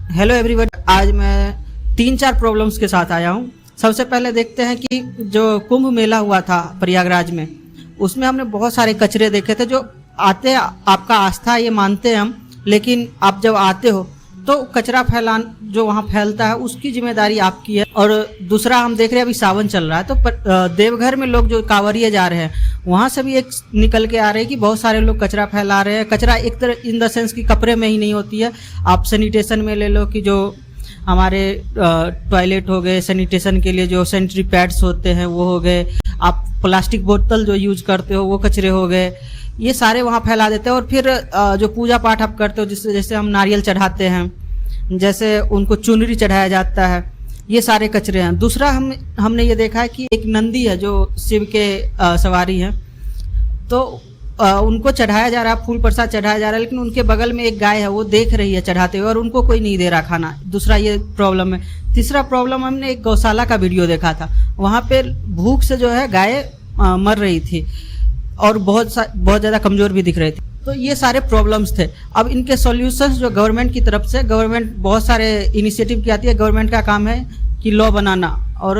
Hello everyone, आज मैं 3-4 problems के साथ आया हूँ। सबसे पहले देखते हैं कि जो कुंभ मेला हुआ था प्रयागराज में, उसमें हमने बहुत सारे कचरे देखे थे। जो आते आपका आस्था ये मानते हैं हम, लेकिन आप जब आते हो तो कचरा फैलान जो वहाँ फैलता है उसकी जिम्मेदारी आपकी है। और दूसरा हम देख रहे हैं अभी सावन चल रहा है तो देवघर में लोग जो कांवरिये जा रहे हैं वहाँ से भी एक निकल के आ रहे हैं कि बहुत सारे लोग कचरा फैला रहे हैं। कचरा एक तरह इन द सेंस कि कपड़े में ही नहीं होती है, आप सैनिटेशन में ले लो कि जो हमारे टॉयलेट हो गए, सैनिटेशन के लिए जो सैनिटरी पैड्स होते हैं वो हो गए, आप प्लास्टिक बोतल जो यूज करते हो वो कचरे हो गए, ये सारे वहाँ फैला देते हैं। और फिर जो पूजा पाठ आप करते हो, जिससे जैसे हम नारियल चढ़ाते हैं, जैसे उनको चुनरी चढ़ाया जाता है, ये सारे कचरे हैं। दूसरा हमने ये देखा है कि एक नंदी है जो शिव के सवारी है, तो उनको चढ़ाया जा रहा है, फूल प्रसाद चढ़ाया जा रहा है, लेकिन उनके बगल में एक गाय है, वो देख रही है चढ़ाते हुए और उनको कोई नहीं दे रहा खाना। दूसरा ये प्रॉब्लम है। तीसरा प्रॉब्लम, हमने एक गौशाला का वीडियो देखा था, वहाँ पे भूख से जो है गाय मर रही थी और बहुत ज़्यादा कमज़ोर भी दिख रही थी। तो ये सारे प्रॉब्लम्स थे। अब इनके सॉल्यूशंस जो गवर्नमेंट की तरफ से, गवर्नमेंट बहुत सारे इनिशिएटिव की आती है। गवर्नमेंट का काम है कि लॉ बनाना और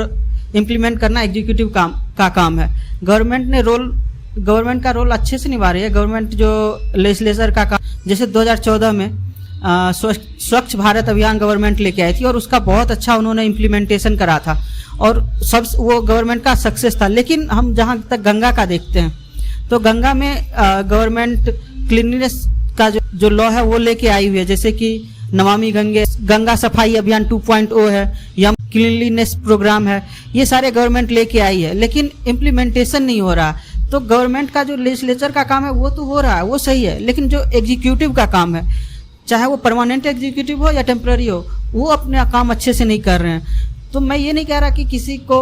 इम्प्लीमेंट करना एग्जीक्यूटिव का काम है। गवर्नमेंट का रोल अच्छे से निभा रही है। गवर्नमेंट जो लेजिस्लेचर का काम, जैसे 2014 में स्वच्छ भारत अभियान गवर्नमेंट लेके आई थी और उसका बहुत अच्छा उन्होंने इम्प्लीमेंटेशन करा था और वो गवर्नमेंट का सक्सेस था। लेकिन हम जहाँ तक गंगा का देखते हैं तो गंगा में गवर्नमेंट क्लीनलीनेस का जो लॉ है वो लेके आई हुई है, जैसे कि नमामि गंगा सफाई अभियान 2.0 है या क्लीनलीनेस प्रोग्राम है, ये सारे गवर्नमेंट लेके आई है, लेकिन इम्प्लीमेंटेशन नहीं हो रहा। तो गवर्नमेंट का जो लेजिस्लेचर का काम है वो तो हो रहा है, वो सही है, लेकिन जो एग्जीक्यूटिव का काम है, चाहे वो परमानेंट एग्जीक्यूटिव हो या टेम्पररी हो, वो अपने काम अच्छे से नहीं कर रहे हैं। तो मैं ये नहीं कह रहा कि किसी को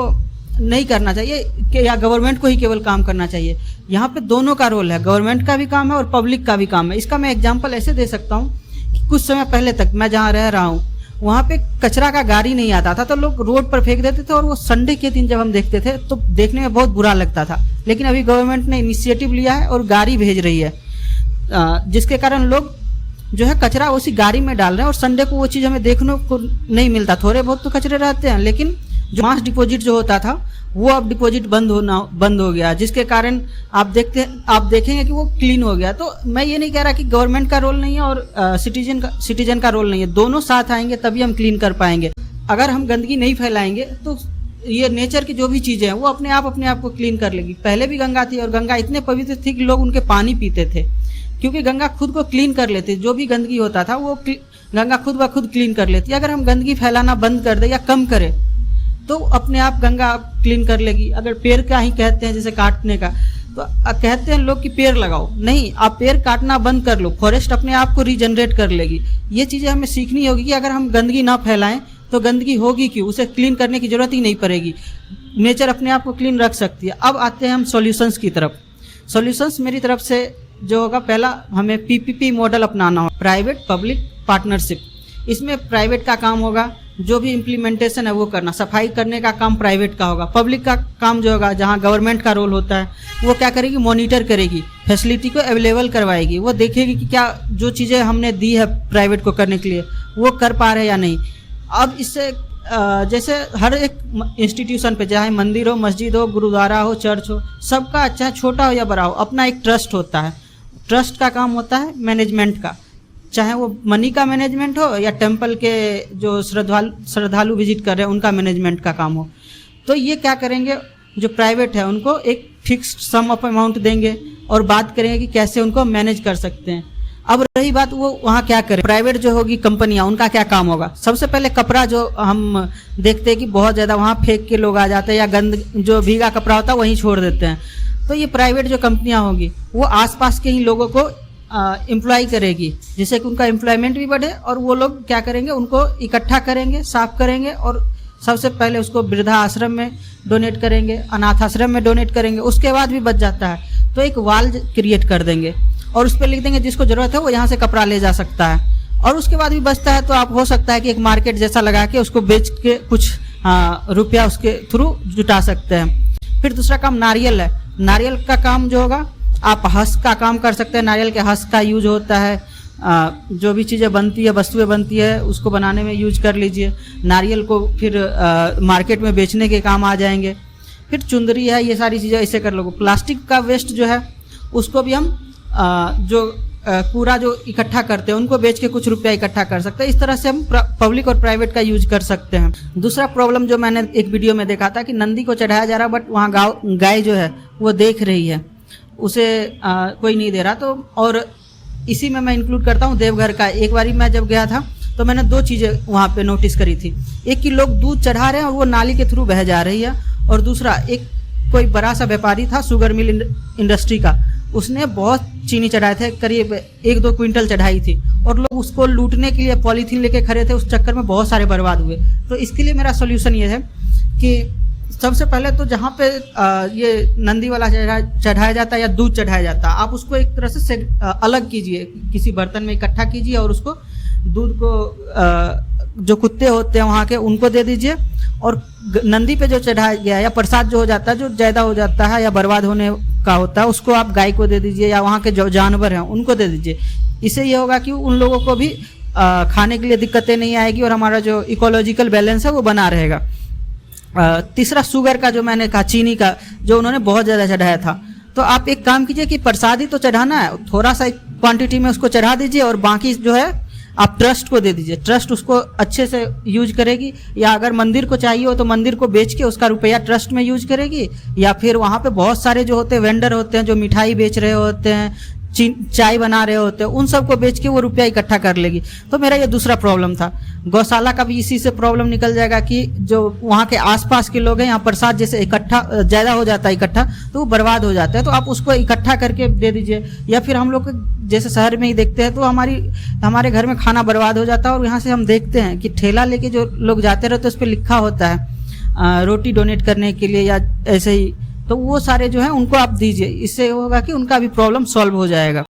नहीं करना चाहिए कि या गवर्नमेंट को ही केवल काम करना चाहिए। यहाँ पे दोनों का रोल है, गवर्नमेंट का भी काम है और पब्लिक का भी काम है। इसका मैं एग्जांपल ऐसे दे सकता हूँ कि कुछ समय पहले तक मैं जहाँ रह रहा हूँ वहाँ पे कचरा का गाड़ी नहीं आता था, तो लोग रोड पर फेंक देते थे और वो संडे के दिन जब हम देखते थे तो देखने में बहुत बुरा लगता था। लेकिन अभी गवर्नमेंट ने इनिशिएटिव लिया है और गाड़ी भेज रही है, जिसके कारण लोग जो है कचरा उसी गाड़ी में डाल रहे हैं और संडे को वो चीज़ हमें देखने को नहीं मिलता। थोड़े बहुत तो कचरे रहते हैं, लेकिन जो मास डिपॉजिट जो होता था वो अब डिपॉजिट बंद हो गया, जिसके कारण आप देखेंगे कि वो क्लीन हो गया। तो मैं ये नहीं कह रहा कि गवर्नमेंट का रोल नहीं है और सिटीजन का रोल नहीं है, दोनों साथ आएंगे तभी हम क्लीन कर पाएंगे। अगर हम गंदगी नहीं फैलाएंगे तो ये नेचर की जो भी चीज़ें हैं वो अपने आप को क्लीन कर लेगी। पहले भी गंगा थी और गंगा इतने पवित्र थी कि लोग उनके पानी पीते थे, क्योंकि गंगा खुद को क्लीन कर लेती। जो भी गंदगी होता था वो गंगा खुद ब खुद क्लीन कर लेती। अगर हम गंदगी फैलाना बंद कर दे या कम करें तो अपने आप गंगा क्लीन कर लेगी। अगर पेड़ का ही कहते हैं जैसे काटने का, तो कहते हैं लोग कि पेड़ लगाओ, नहीं, आप पेड़ काटना बंद कर लो, फॉरेस्ट अपने आप को रीजनरेट कर लेगी। ये चीज़ें हमें सीखनी होगी कि अगर हम गंदगी ना फैलाएं तो गंदगी होगी क्यों, उसे क्लीन करने की जरूरत ही नहीं पड़ेगी, नेचर अपने आप को क्लीन रख सकती है। अब आते हैं हम सॉल्यूशंस की तरफ। सॉल्यूशंस मेरी तरफ से जो होगा, पहला हमें PPP मॉडल अपनाना हो, प्राइवेट पब्लिक पार्टनरशिप। इसमें प्राइवेट का काम होगा, जो भी इम्प्लीमेंटेशन है वो करना, सफाई करने का काम प्राइवेट का होगा। पब्लिक का काम जो होगा, जहाँ गवर्नमेंट का रोल होता है, वो क्या करेगी, मॉनिटर करेगी, फैसिलिटी को अवेलेबल करवाएगी, वो देखेगी कि क्या जो चीज़ें हमने दी है प्राइवेट को करने के लिए वो कर पा रहे हैं या नहीं। अब इससे जैसे हर एक इंस्टीट्यूशन पे, चाहे मंदिर हो, मस्जिद हो, गुरुद्वारा हो, चर्च हो, सबका, चाहे छोटा हो या बड़ा हो, अपना एक ट्रस्ट होता है। ट्रस्ट का काम होता है मैनेजमेंट का, चाहे वो मनी का मैनेजमेंट हो या टेम्पल के जो श्रद्धालु विजिट कर रहे हैं उनका मैनेजमेंट का काम हो। तो ये क्या करेंगे, जो प्राइवेट है उनको एक फिक्स्ड सम ऑफ अमाउंट देंगे और बात करेंगे कि कैसे उनको मैनेज कर सकते हैं। अब रही बात वो वहाँ क्या करें, प्राइवेट जो होगी कंपनियाँ, उनका क्या काम होगा। सबसे पहले कपड़ा जो हम देखते हैं कि बहुत ज़्यादा वहाँ फेंक के लोग आ जाते हैं या जो भीगा कपड़ा होता है वहीं छोड़ देते हैं। तो ये प्राइवेट जो कंपनियाँ होगी वो आसपास के ही लोगों को एम्प्लॉय करेगी, जिससे कि उनका एम्प्लॉयमेंट भी बढ़े और वो लोग क्या करेंगे, उनको इकट्ठा करेंगे, साफ करेंगे और सबसे पहले उसको वृद्धा आश्रम में डोनेट करेंगे, अनाथ आश्रम में डोनेट करेंगे। उसके बाद भी बच जाता है तो एक वॉल क्रिएट कर देंगे और उस पर लिख देंगे जिसको ज़रूरत है वो यहाँ से कपड़ा ले जा सकता है। और उसके बाद भी बचता है तो आप हो सकता है कि एक मार्केट जैसा लगा के उसको बेच के कुछ रुपया उसके थ्रू जुटा सकते हैं। फिर दूसरा काम नारियल है। नारियल का काम जो होगा, आप हंस का काम कर सकते हैं। नारियल के हंस का यूज होता है जो भी चीज़ें बनती है, वस्तुएं बनती है, उसको बनाने में यूज कर लीजिए। नारियल को फिर मार्केट में बेचने के काम आ जाएंगे। फिर चुंदरी है, ये सारी चीज़ें ऐसे कर लो। प्लास्टिक का वेस्ट जो है उसको भी हम जो कूड़ा जो इकट्ठा करते हैं उनको बेच के कुछ रुपया इकट्ठा कर सकते हैं। इस तरह से हम पब्लिक और प्राइवेट का यूज कर सकते हैं। दूसरा प्रॉब्लम जो मैंने एक वीडियो में देखा था कि नंदी को चढ़ाया जा रहा, बट वहाँ गाय जो है वो देख रही है, उसे कोई नहीं दे रहा। तो और इसी में मैं इंक्लूड करता हूँ देवघर का। एक बारी मैं जब गया था तो मैंने दो चीज़ें वहाँ पे नोटिस करी थी। एक कि लोग दूध चढ़ा रहे हैं और वो नाली के थ्रू बह जा रही है, और दूसरा एक कोई बड़ा सा व्यापारी था शुगर मिल इंडस्ट्री का, उसने बहुत चीनी चढ़ाए थे, करीब 1-2 क्विंटल चढ़ाई थी, और लोग उसको लूटने के लिए पॉलीथीन लेके खड़े थे। उस चक्कर में बहुत सारे बर्बाद हुए। तो इसके लिए मेरा सोल्यूशन ये है कि सबसे पहले तो जहाँ पे ये नंदी वाला चढ़ाया जाता है या दूध चढ़ाया जाता है, आप उसको एक तरह से अलग कीजिए, किसी बर्तन में इकट्ठा कीजिए और उसको दूध को जो कुत्ते होते हैं वहाँ के उनको दे दीजिए। और नंदी पे जो चढ़ाया गया या प्रसाद जो हो जाता है, जो ज़्यादा हो जाता है या बर्बाद होने का होता है, उसको आप गाय को दे दीजिए या वहाँ के जो जानवर हैं उनको दे दीजिए। इससे ये होगा कि उन लोगों को भी खाने के लिए दिक्कतें नहीं आएगी और हमारा जो इकोलॉजिकल बैलेंस है वो बना रहेगा। तीसरा शुगर का जो मैंने कहा, चीनी का जो उन्होंने बहुत ज़्यादा चढ़ाया था, तो आप एक काम कीजिए कि प्रसाद ही तो चढ़ाना है, थोड़ा सा क्वांटिटी में उसको चढ़ा दीजिए और बाकी जो है आप ट्रस्ट को दे दीजिए। ट्रस्ट उसको अच्छे से यूज करेगी, या अगर मंदिर को चाहिए हो तो मंदिर को बेच के उसका रुपया ट्रस्ट में यूज करेगी, या फिर वहाँ पे बहुत सारे जो होते हैं वेंडर होते हैं जो मिठाई बेच रहे होते हैं, चाय बना रहे होते हैं, उन सबको बेच के वो रुपया इकट्ठा कर लेगी। तो मेरा ये दूसरा प्रॉब्लम था। गौशाला का भी इसी से प्रॉब्लम निकल जाएगा कि जो वहाँ के आसपास के लोग हैं, यहाँ प्रसाद जैसे इकट्ठा ज़्यादा हो जाता है इकट्ठा, तो वो बर्बाद हो जाता है। तो आप उसको इकट्ठा करके दे दीजिए। या फिर हम लोग जैसे शहर में ही देखते हैं तो हमारे घर में खाना बर्बाद हो जाता है, और यहाँ से हम देखते हैं कि ठेला लेके जो लोग जाते रहते हैं उस पर लिखा होता है रोटी डोनेट करने के लिए या ऐसे ही। तो वो सारे जो हैं उनको आप दीजिए, इससे होगा कि उनका भी प्रॉब्लम सॉल्व हो जाएगा।